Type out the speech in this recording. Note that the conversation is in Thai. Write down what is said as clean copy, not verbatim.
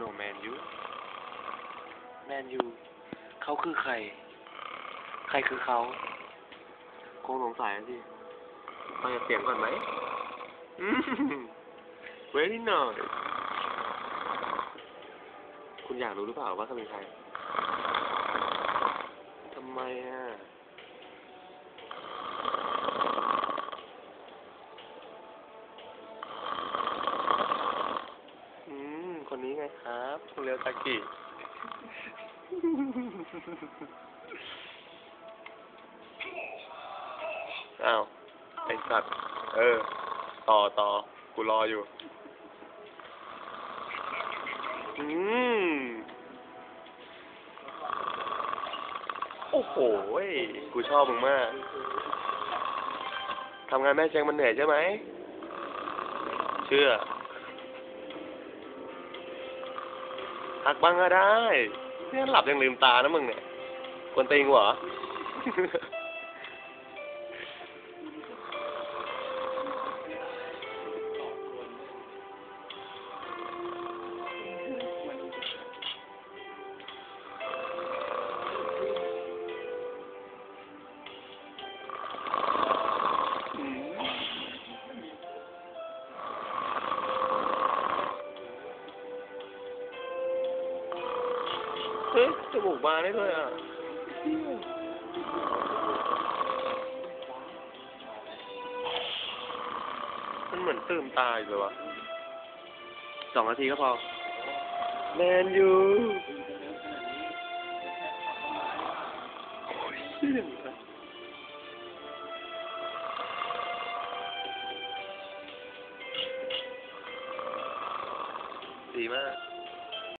โนแมนยูแมนยูเขาคือใครใครคือเขาคงสงสัยสิฟังเสียงก่อนไหมเวลี่หน่อยคุณอยากรู้หรือเปล่าว่าเขาเป็นใครทำไมอ่ะคนนี้ไงครับคุณเรียวตากิอ้าวไอ้สัตว์ต่อกูรออยู่โอ้โหกูชอบมึงมากทำงานแม่เจงมันเหนื่อยใช่ไหมเชื่อพักบ้างก็ได้เนี่ยหลับยังลืมตานะมึงเนี่ยกวนตีนกูเหรอเฮ้ยจมูกบานได้ด้วยอ่ะมันเหมือนตื่นตายเลยวะ2 นาทีก็พอแมนยูดีมาก